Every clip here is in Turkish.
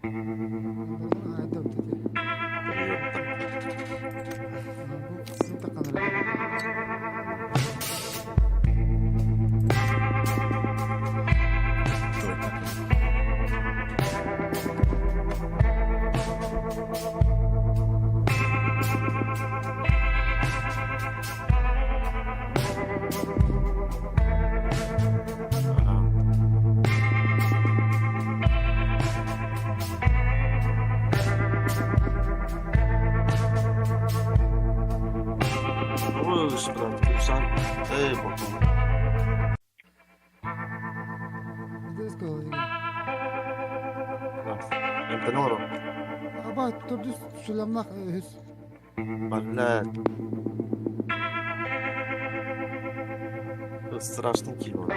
Ayda ötedi. Yok da. Bu sizin takanları. Dur takayım. Aha. Ой, спрятал. Сам. Потом. Здесь колодец. Да. انت نورو. Aba turdu şulamlak hüs. Блядь. Страшный кино.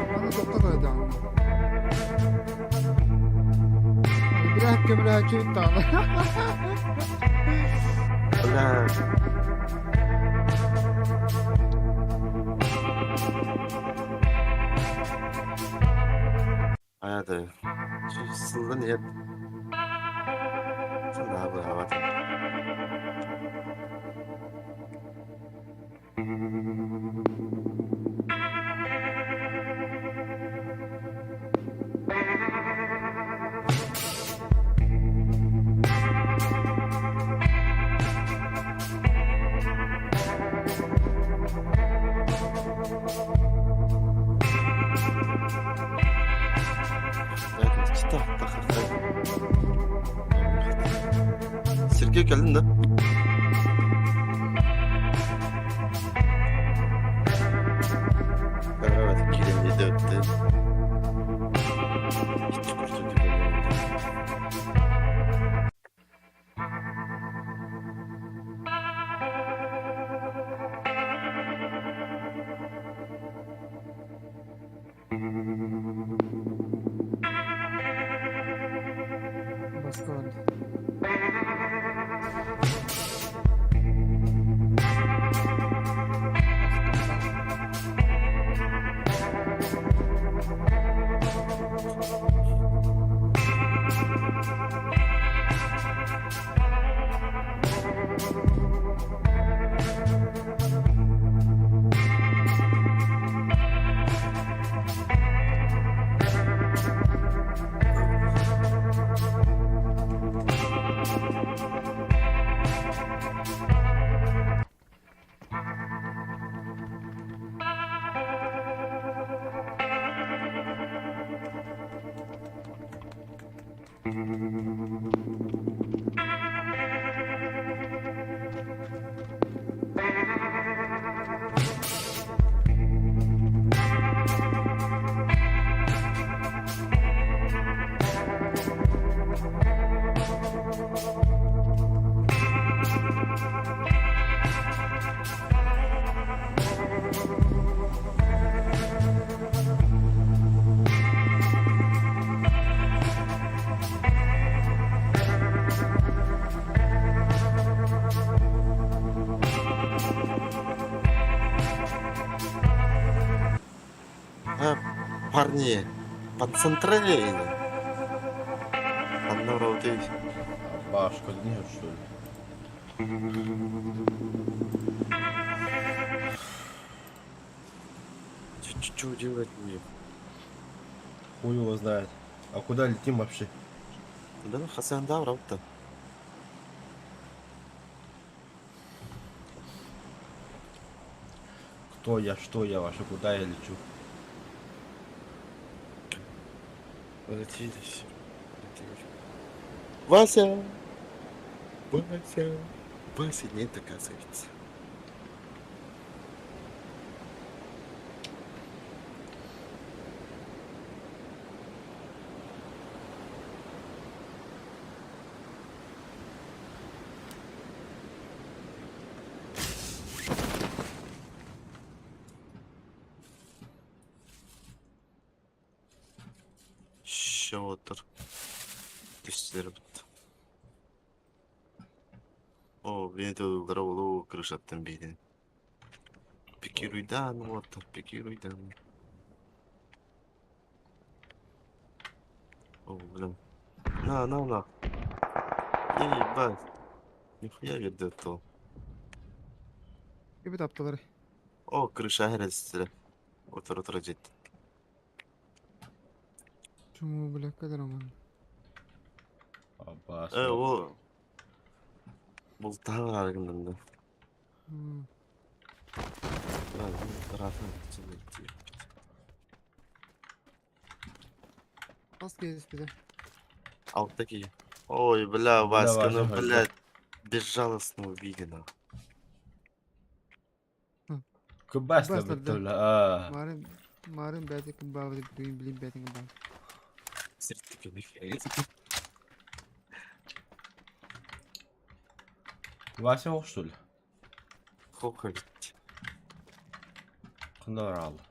Bana doktor koydu ama. Bir hak kömür hak bitti ama. Блядь. А это... Сылда нет. Сылда бы, а вот. Evet, kitap takır. Sirke geldin de. Evet, kilimi de öttü. Hiç kurtuldu bilmiyorum. Başka vardı. Парни, подцентрили. Одно ты. Башка гнет, что ли? Что делать мне? Хуй его знает. А куда летим вообще? Да, Хасан Давров-то. Кто я, что я, вообще куда я лечу? Полетелись. Вася! Вася! Вася нет, оказывается. şey otur. Dişleri bitti. O beni de öldüre olu kırış attım beydin. Pikiruydan otur pikiruydan. Oğlum. Na. İyi bak. Nihaya girdi to. Gibi taptaları. O kırışa her esire. Otur ciddi. Çumu bile kadar aman. Abbas. O. Bultağı var argından. Hmm. Ben bu tarafın içinde bitiyor. Az gezis bize. Alttaki. Ой, бля, Бля, Васька, ну, Вася, блядь, безжалостно увидено. Kubasla Kubasla bitti bir de. öyle. Aa. Marın beti kımbavı duyun bileyim beti kımbavı. Сертификат. Vasi hoştul. Хохолить. Kında var aldı.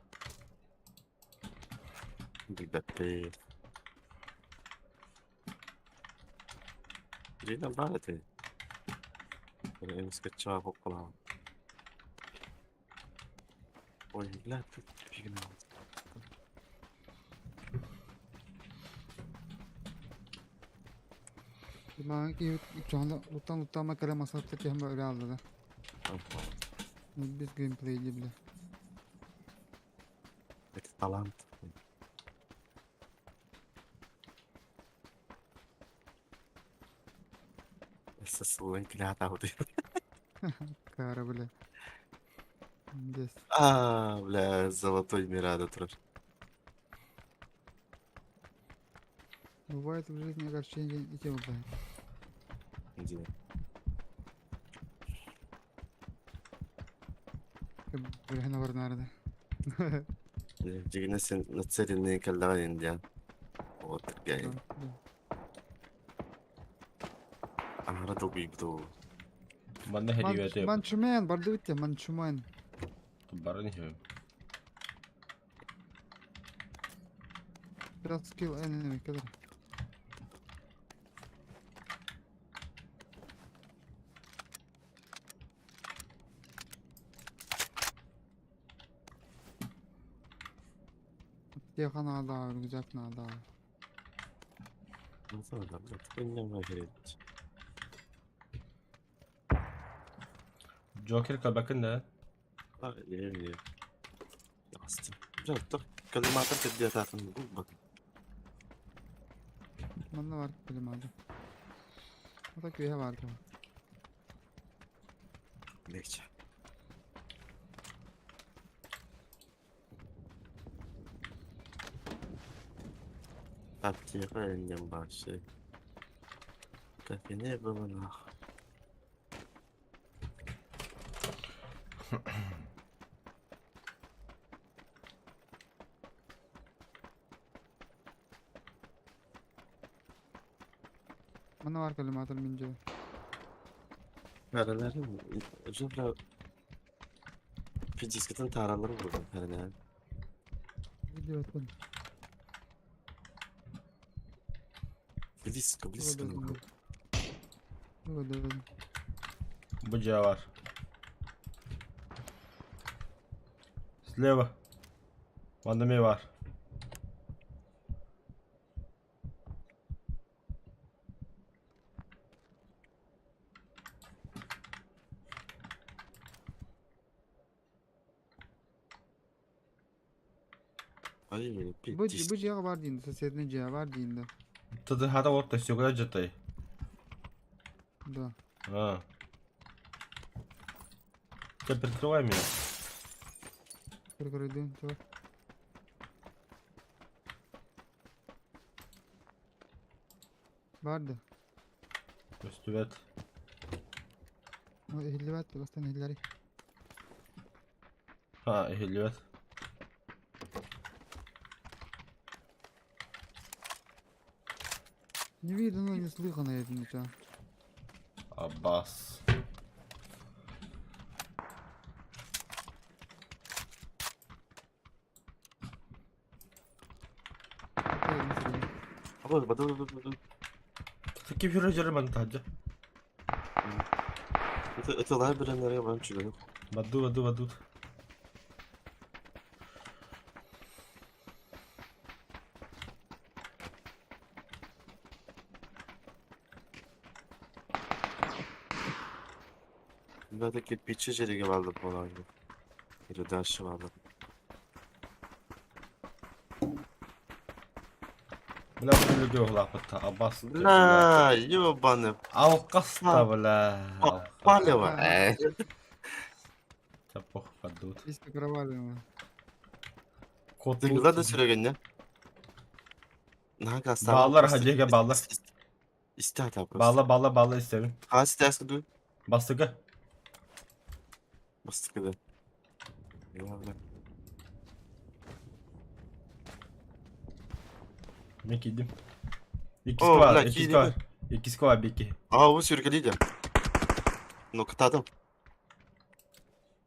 Бедапе. Жина барате. Я не скачал около. Ой, блядь, тут фигня. Dimağı ki uçağında utama kare masrafta ki hem öyle aldı da. Biz gameplay'li bile. Это талант. Со своим клятвой. Kara bile. Yes. Бля, золотой Мирада трош. Бывает в жизни огорчение и тем бывает. Где? Böyle ne var nerede? Дигна се нацеленные калданы индиан. Вот такая. Ара добий бду. Bana hediye ediyor. Mançumen, bardı bitti mançumen. Barın hiçbir. Biraz skill enemy kadar. Yakan ağda, güzel ağda. Nasıl adam? Benim var Joker kabakın ne? iyi. Yastım. Biraz da kalimatlar tedbir atarım. Bak. Bende var bilim aldı. O da köye vardı. Neyse. Аптека индиан başı. Kafene babana. Bana var kalimatı mince. Karaların ucunda fiziksel taraları buldum karaların. Video atmadım. Близко. Öldürdüm. Bıcağı var. Sleva. Vandame var. Ay, Bu cihaz var diyinde. Seslerine cihaz var diyinde. Tadı hada orta istiyor ciddi. Да. А. Тебя прикрывай меня. Прикройдем, чувак. Vardı. Üstüvet. O ehli vardı. Bastan ehlileri. Ha ehliyet. Не видно, но не слыхано это ничего. Abbas. Okey, mesela. Badu. Skip yürüyeceğim ben tacı. Öteler bilenlere yabancı çocuk. Badu. Buradaki piçi çeliğe vardı falan gibi. Bir dersi vardı. Bla böyle diyor la pata. Abbas. La, yobanı. Alkasta bla. Pale var. Çapuk Badu. İşte проваливаем. Tıngılar da süregen ya. Naga hasta. Bağlar hacıya bağlar. İste hata burası. Bağla isterim. Hasi dersi duy. Bastıkı. Bastık bir de. Eyvallah. Mek yedim. Oo, la, İkisi var bir iki. Aa, bu sürükeliydi. Nokta adam.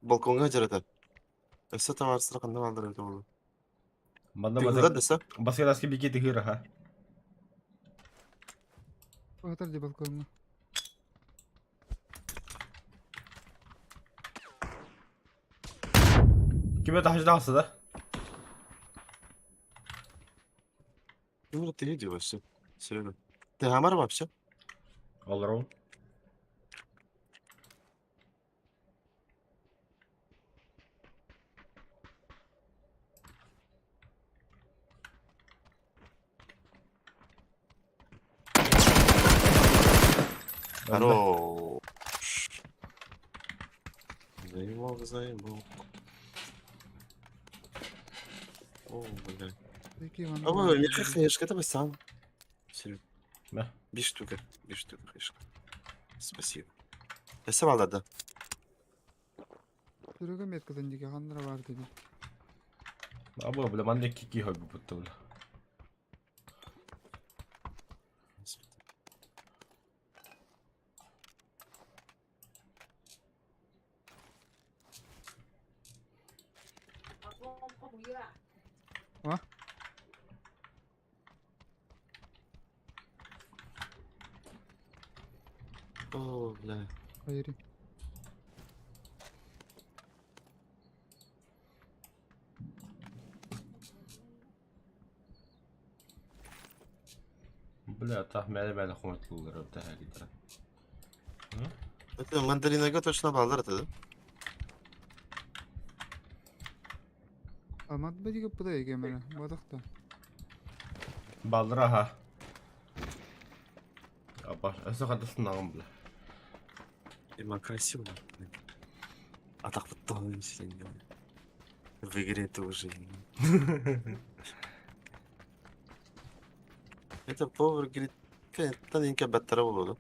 Balkonga hacarada. Esat var sıra kandan aldırıyordu oğlum. Tıngılar desa. Басқа даски bir iki tıkır ha. Otur di balkonuna. Kime taşıdı hasta da? Numara değil diyor başta. Söyle. Devam var mı yapacağım? Olur oğlum. Alo. Zayım. О, бля. Peki bana. Ama мне хаешка, давай сам. Серег. Ne? Bir штука хаешка. Спасибо. Я сам алады. Sürüge mi etkilendin ki? Handıra var dedi. Абы бля манда кики хобби бутты бля. Ha? О, бля. Hayır. Бля tahmini хуйтлуулар өтэ гидэр. Это мандаринага точно балдар атады. Almadı bedi ki bu da egemene. Badık da. Балдыра ha. Абаш, эсэ хадысынагым бля. Има красиво. А так вот то сильно. В игре тоже. Это повар говорит, тоненько баттера болду.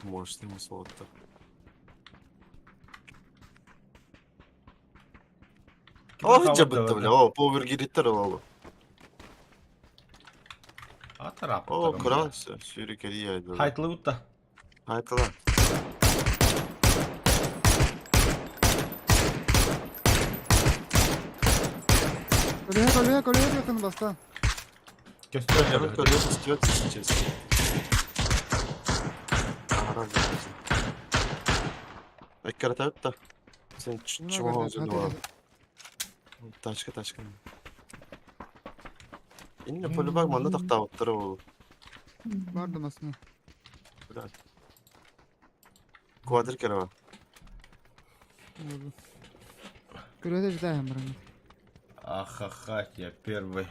Может, ему солодко. О, жабытты, бля, о, повар гириттер болду. Атарап. О, краса, сюрикери яйды. Хайтлы бутта. Айтыла. Kolye yakın basta. Göster Yarın ya. kalıyor, istiyor сейчас. Ekkarat evet da. Sen çuval olacağını var. Тачка. Инна полюбак манда тақта оттыры ол. Vardım aslında. Блядь. Квадр керава. Oldu. Kolye de ждаем, брат. Ахаха, я первый.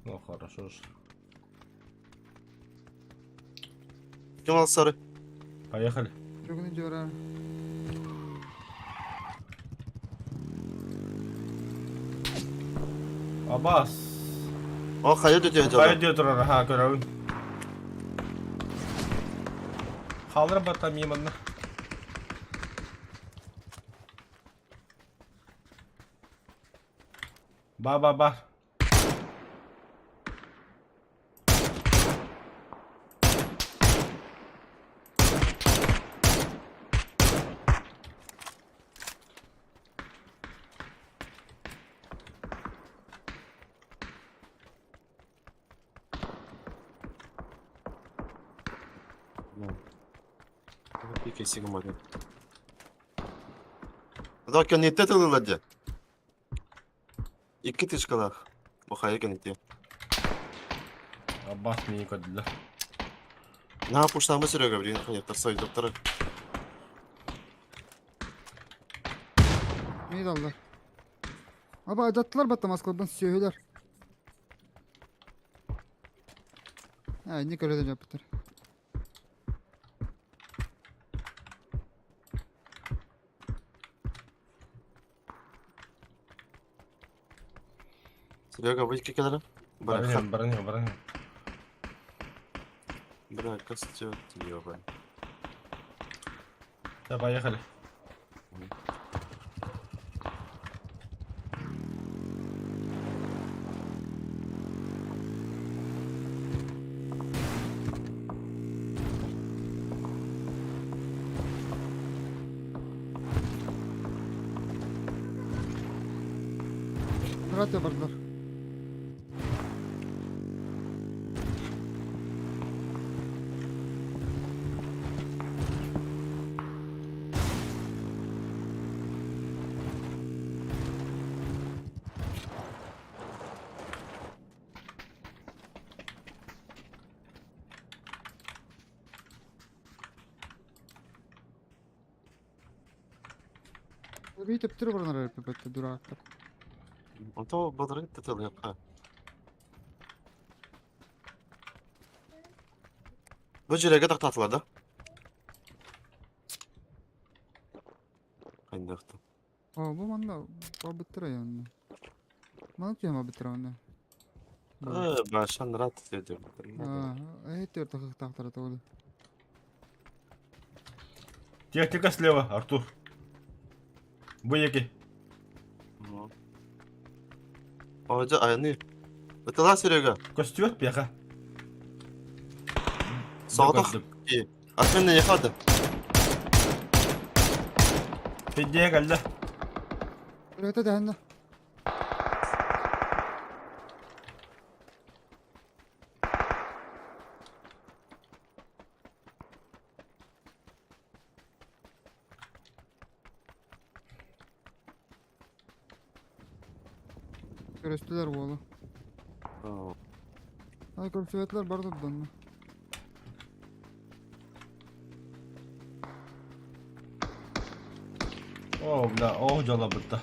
Ну хорошо же. Kim al sarı? Поехали. Çok jora. Abbas. O kaya diyor Kaya diyor durur ha görevin. Kaldır batam yemanına. Ba. Bir kesin var. Daha ki nette tılırladı. İki tışkalar. Bakaya keneti. Abbas neyi kadıldı? Ne yapmışlar mı sürüyor gabriel? Hayır, sayı doktora. Neyi dallar? Abi adattılar batta maskalıdan söylüyorlar. Ha ne kadar da yaptır. Sürüyor gabriel iki kadar. Bırak. Баранья. Bırak kasıyor diyor ben. Да, поехали. Rahat yapardılar. Bir teptir buralar hep böyle duraklar. Onto badırın tılıyor. Bu jirege tak tatladı. Kaynaktı. Aa bu manda babıttıra yani. Mana ki ama bitir onu. Başan rahat ediyor. Aa, evet takık tahtara tolu. Техника слева, Артур. Буяки. Hoca ayını. Bıtılar sürüyor. Костюет пеха. Sağda iyi. Atmen ne yakadı? Фидея geldi. Evet hadi hadi. Görüştüler bu oğlu. Hadi görüştüler barda dönme. О, бля, о, жала бытта.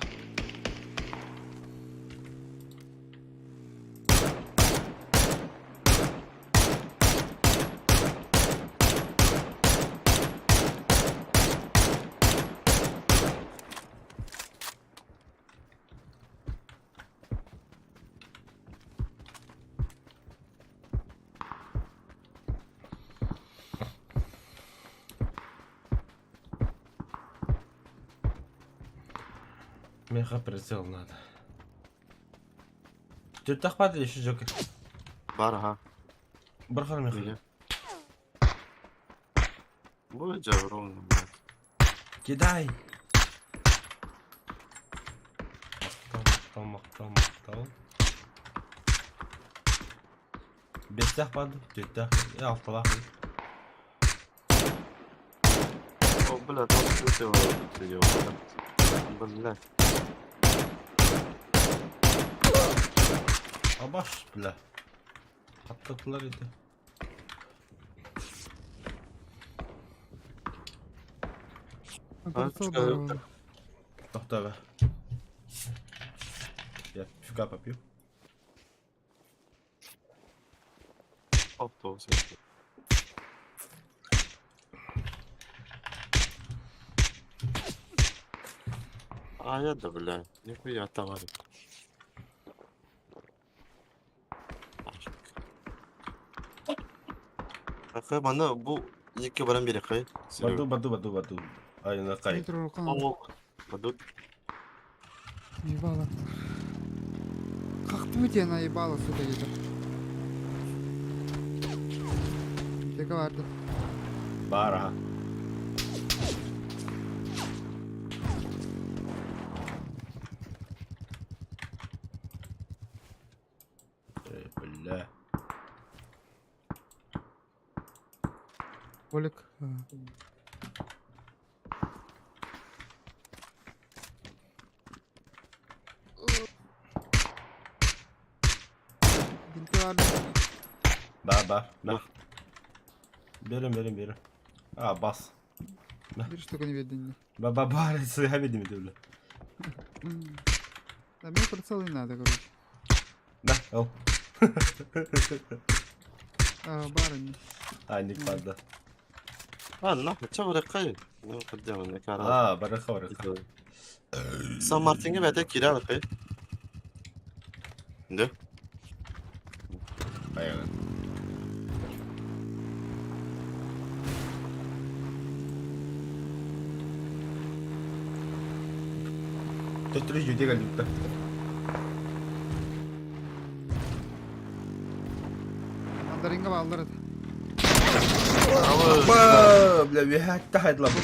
Меха прицел надо. Ты так падали еще Джокер. Var ha. Бархан меха. İyi. Bu cevher oğlum. Кидай. Мактал. Бестях паду, тетях. Я автолах. O bile tatlı diyor. Bile. Abaş bile. Patladılar idi. Arkadaşlar çıkar, var. Tohta be. Ya şu yapıyor. Auto olsun. Aya da bile. Ne koyuyor hatta var. Kaka bana bu ilk yabaran biri kay. Badu. Aynen kay. Metro Rokan. Oo. Badut. Ебало. Как ты меня наебало, сука, это? Тихо, vardı. Bara. Bля. Olik. Dinti var. Бар. Берем. Бас. Bir штука не видно. Бар, я видим, видим. Да, мне прицел не надо, короче. Да, ал. Барыня. Ник падда. نحن تشاور قاي قدامنا كارا Бараха. سان مارتين'e بعد كيرا قاي ده Поехали. Тут 3 людей галюта. Mandaringa bağlarız. Бля, бегать тахать лапу.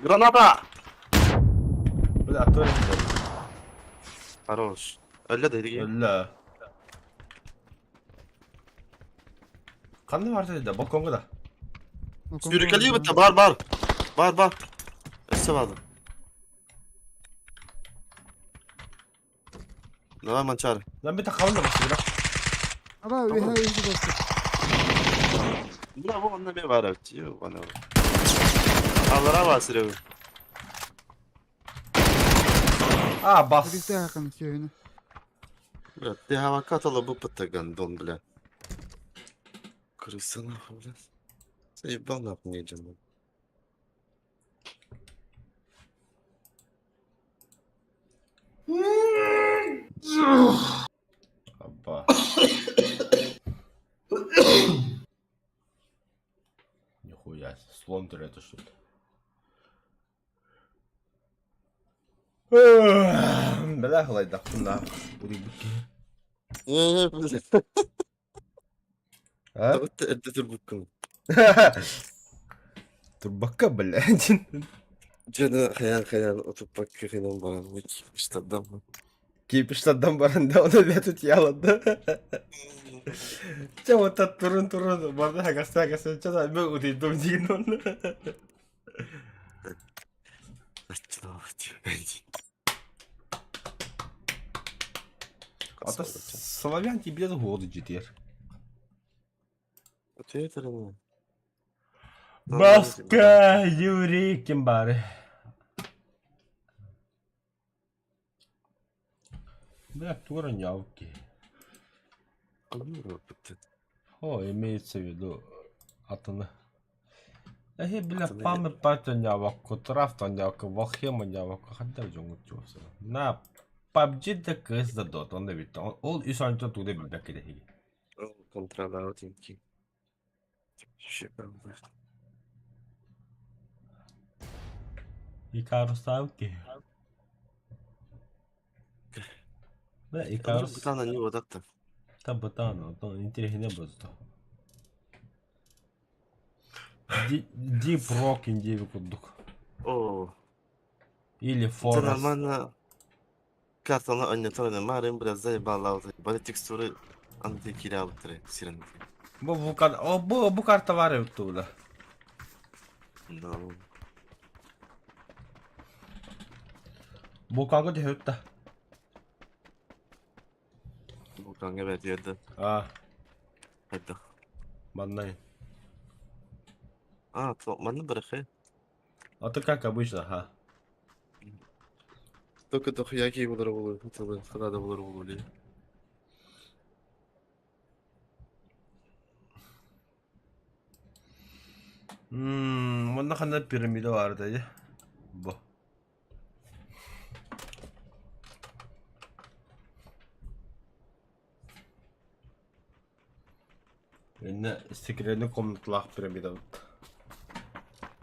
Граната! Бля, а то я... Хорош. Öyle dedi ki. Бля. Kandı vardı dedi, balkonga da. Sürükeliyor mu? Bağır. Bağır. Esse vardı. Ne var mançar? Lan bir takalım da başladı bak. Ama bir hayır bir dostum. Bravo onunla bir var ötüyor bana. Allah'a basırıyor. Bas. Birlikte yakın köyüne. Блядь, ты авокадо бы потагандон, бля. Крыса нахуй, блядь. Заебал нахуй не идем. Опа. Нихуя, слон это что-то. Бля, гладь, да, бурибуки. Блядь. А? Вот это турбуком. Турбака, блядь. Canı hayal oturup bakıyorum bana. İşte adam. Кипиштаддан баранда оны бетут ялады. Чавата турун барды хагаса чада мө удидум деген оны. Ата славян тебе воду жетер. Ответили. Баска Юрий Кимбари. Бля, тура нявки. О, имеется в виду атона. Бля, паме пата нявако, трафта нявако, вахема нявако, хаддар жонгут жоса. На PUBG'de kız da dot, onu da bitti. Ol üsanca tuğda bir bekle hegi. Контролер тинки. Шипер. Icarus sabe ki. Bля, Icarus... Бутан на него так-то. Там ботано, то интереснее просто. Deep Rock индиви кудук. О. Или Это Forest. нормально. Картаны ойнатырын марин biraz заебалауды. Böyle текстуры антикирявытры сирен. Bu karta var ya tuğla. No. Bu kanka da hütta. Bu kanka veriyordu. Hadi. Manlayın. Топманы бырахы. А ты как обычно, ха? Только дохуяки булар болу. Когда да булар болу. Bunda kadar piramidi vardı ya. Bu. Yine sekretli komutlar piramidi var.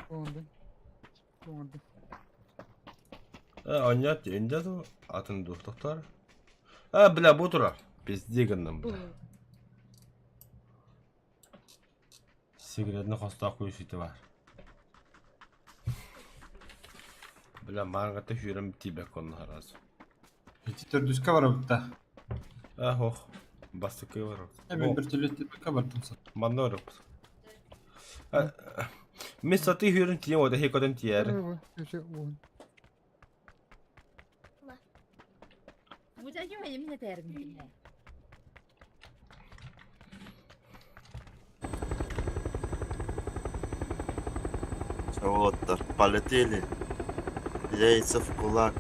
Oldu. Oynat, önce de atın dostlar. Ha bile bu tura. Biz diğerinden bu. Sekretli hasta koyuşu var. Bile margata şuram tibek onun harası. Эти төрдүскө барабытта. Ох. Бастыкы бар. Эми бир төлөттүккө бардым сан. Манна орып. Мисса ты хөрүн тием ода хекоден тиер. 무작위면 예민해 대야겠네. Чего-то полетели. Яйца в кулак.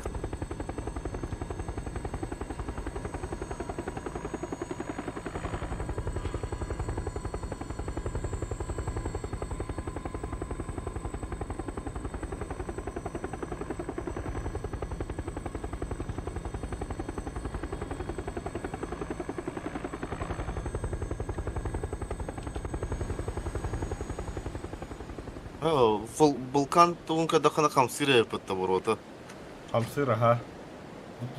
Вулкан туунка дахана камсыра yapıttı ворота. Хамсыр аха.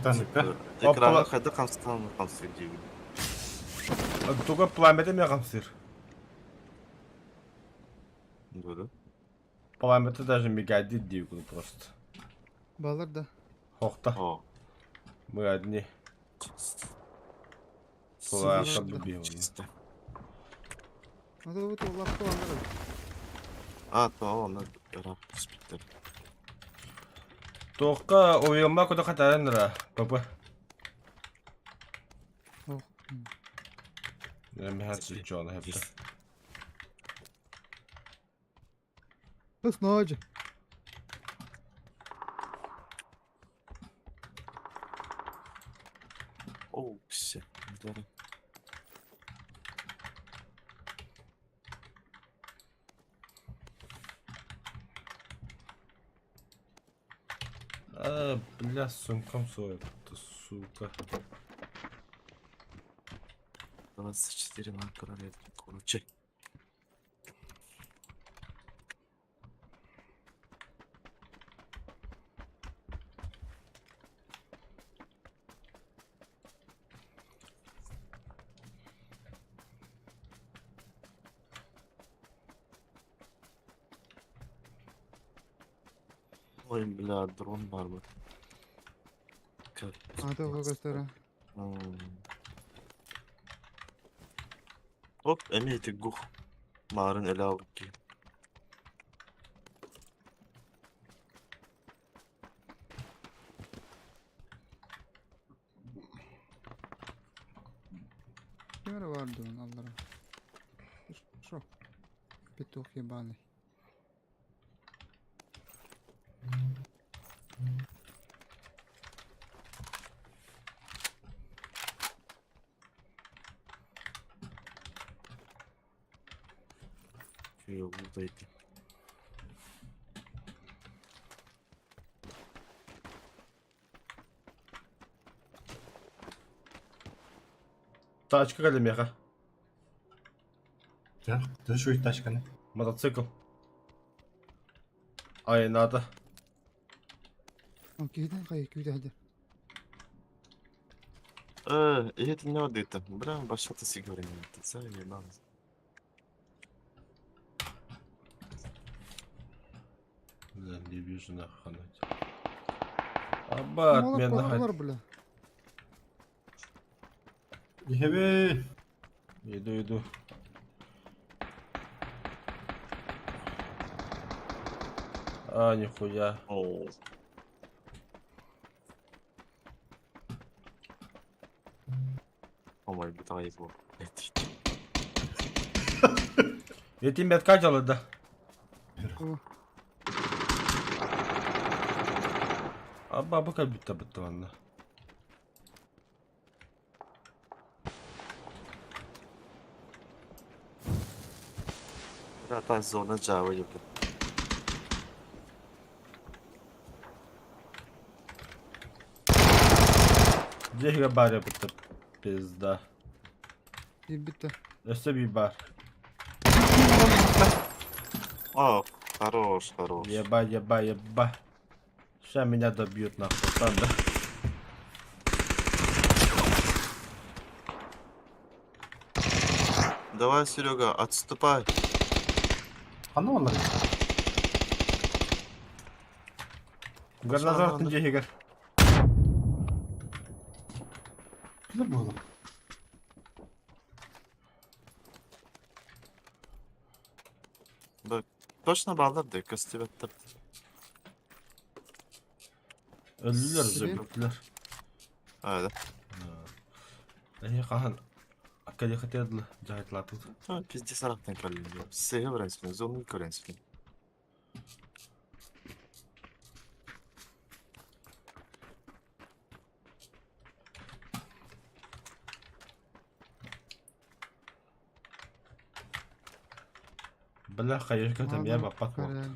Тандыкка. Экраны хайда камстан камсыр диyor. Туга пламете ме хамсыр. Böyle. Пламете даже мигадит диyor просто. Балар да. Хохта. О. Мы одни. Плаха бибио. Чисто. Ада вот лапка алар. А, то он era спиттер. Тоққа ойылма көді қатарыныра, папа. Ох. Әмі хәтсіз жоны хәпті. Бус ножи. О, все. Здорово. Бля, сумкам соёпты, сука. 24 маркера лет. Короче. Ой, бля, дрон var mı? Ада gösteren. Hop, emniyeti guh. Mağarın ele aldık ki. Kimere vardı onun Allah'ım. Şu. Петух ебаный. Yok, buradaydı. Тачка кәлемеға. Ja, dus hoe тачканы. Мотоцикл. Айнады. Он кийден кайы күйдәді. Это не вот это. Бля, başlatı sigara не это. Це не надо. Бля, не вижу наханать. Аба, отменно Малak хать. бля. Ехебе. Иду. А, нихуя. О. Ой, бля, его. Етим бет kaç alırdı? О, Абба bu kadar bitti valla. Bля, та зона Java yapın. Cehre bari bitti. Pizda. bir bitti. Öste bir bar. О, хорош. Еба. Сейчас меня добьют нахуй. Там, да. Давай, Серега, отступай. Қаны олар? Гарназар тынче егер. Ne bu oğlum? Bak. Точно bağlar da köstebettir. Öldüler Sürü. öldüler. Öyle. Kahan. Akkadi katıyadlı. Cahitlatıldı. Ha, pizdi saraktan kalıyor. Seyhe öğrensin. Zonlu öğrensin. Bala kayış katam ya bapak Kare. vakti.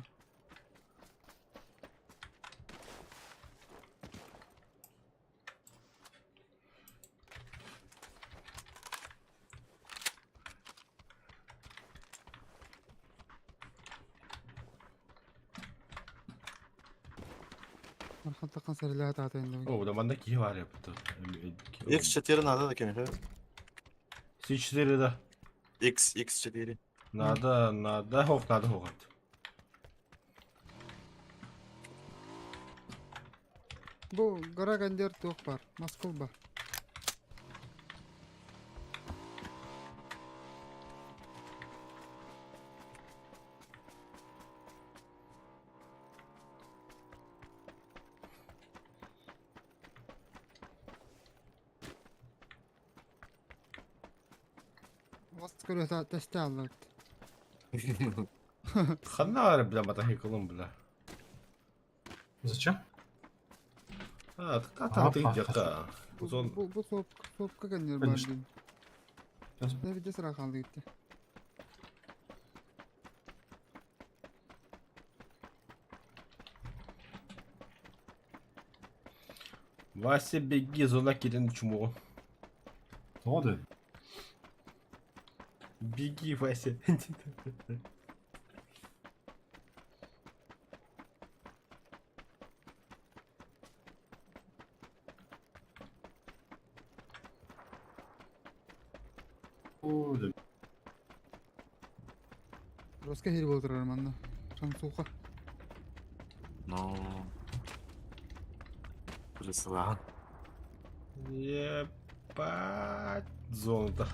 Markan takan seriler tatayın da. Oo da bende ki var yaptı. X4 nada da kendi. Siçleri de. X4. Nada hok nada hokat. Bu gara gender tok var. Maskul var. Maskul öte testi aldı. Kanna var bile bata hekılım bile. Zачем? Ha katan tek jaka. Bu Uzun. bu sopka gender Ben var işte- diyeyim. Ne bir de sıra kaldı gitti. Vasi begi zola girin çumu. Ne oldu? Bigi vasi. Oo, de. Roska heri boldurar manda. Şan soğuka. No. Burası var. Ебать. Zonda.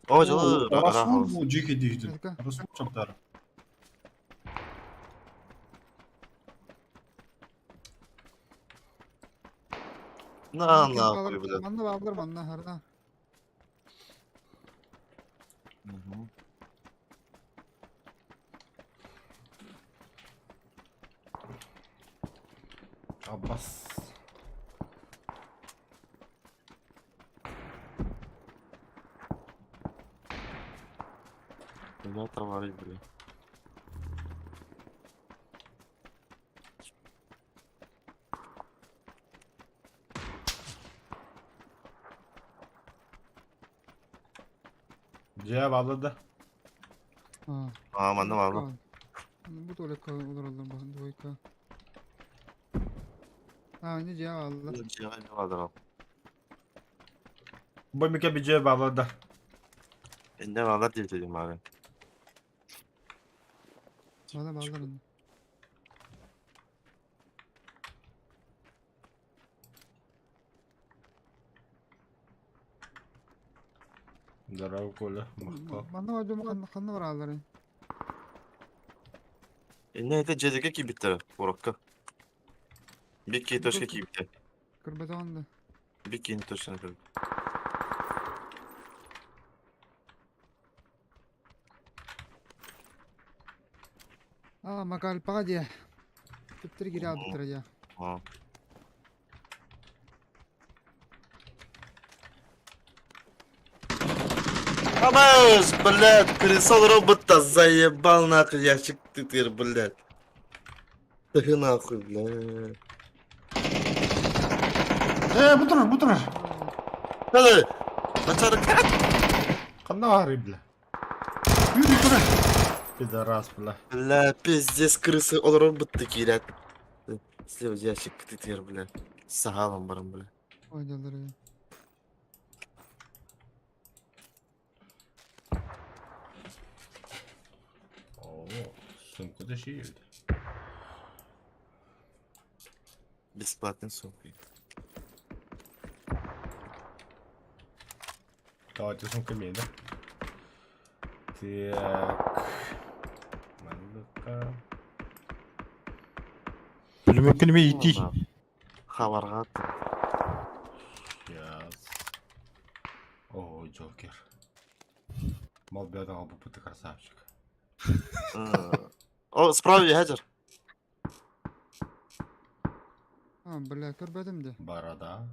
O canı Orası mı rahat. bu ceki değişti? Harika. Orası mı çok dar? Ne yapıyor bu da? Manda bağlar manda harda. Abbas. Ne tavayı bile. Cevap aldı. Ha. Aman ne var lan? Bu da öyle olur Allah bakın doyka. Ha ne cevap aldı. Cevap ne vardır abi? Bu mike bir cevap aldı. Ne varlar diye dedim abi. Bana bağlar onu. Darau kola. Makka. Manda var cuma kanna var ağları. Ne de cedeke ki bitti Borokka. Bir ki toşka ki bitti. Kırbeta onda. Bir ki toşka ki. Aa makal paga diye. Tıptır giri aldı tıraca. Ha. Хамас, блядь, пересол робота заебал нахуй, ящик ты тыр, блядь. Так и нахуй, блядь. Bu taraf, bu taraf. Hadi. Açarık. Kanna var ibla. Yürü yukarı. Bir de ras bla. Бля, пиздец, крысы, он роботы кидает. Слева ящик ты тыр, блядь. С агалом баром, блядь. Oynaları ya. Oo, sumku da şey yedi. Бесплатный сумки. Давайте сумка имеет, да? Так. Малюка. Пулемет не идти. Хабарға ат. Сейчас. О, Джокер. Мал бедного Абупы, ты красавчик. О, справа Хаджар. Бля, көрбәдем дә. Борода.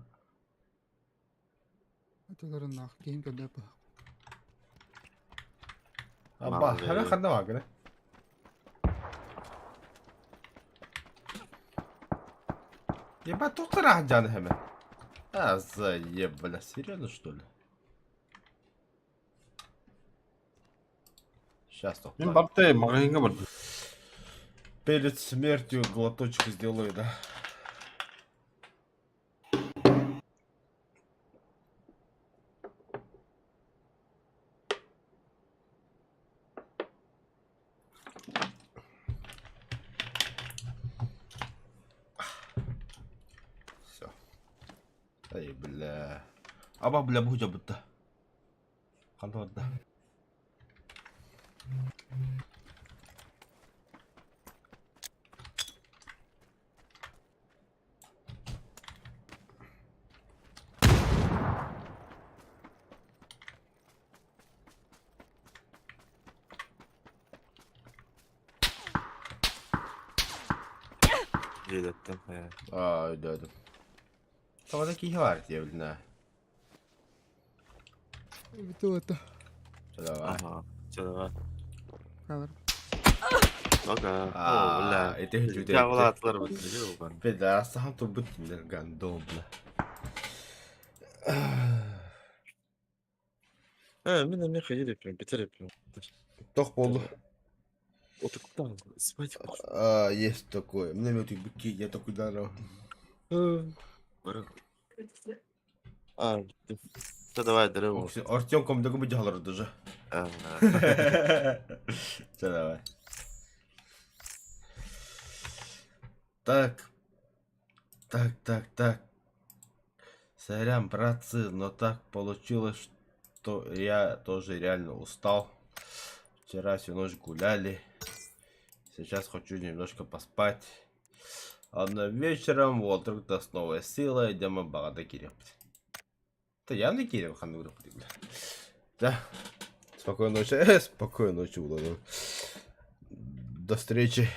Аталарын нах киң көдәп. Аба, Мал хәле бе. хәнә вагне. Ебать, тут раджан хәме. Заеб, бля, серьезно что ли? Сейчас Мен только. барты, магазинге барды. Перед смертью глоточек сделаю, да? Все. Ай, бля. Аба, бля, буху жабытта. Қандай отда? Желеттім. Öldürdüm. Tavada ki var diye bilin Битүү ата. Şöyle var. Ага. Чөйға. Калар. Ага. Aa, Бля. ete hücüde Кәғыл etti. атылар бітірге оған. Bir de aslında tu bitmiyor gandom bile. Мен әме қайыр еппен, бітір еппен. Toch oldu. Отықтан, спать. Есть такое. Мне вот бики, я такой дару. Бұрын. Бітті. Все, давай, дыры Артем комдагы бы жалар даже. Все, давай. Так. Так. Сорян, братцы, но так получилось, что я тоже реально устал. Вчера всю ночь гуляли. Сейчас хочу немножко поспать. А вечером вот вдруг с новой силой идем в Багада Кирев. Это явно Кирев Ханура. Да. Спокойной ночи. Спокойной ночи, Владимир. До встречи.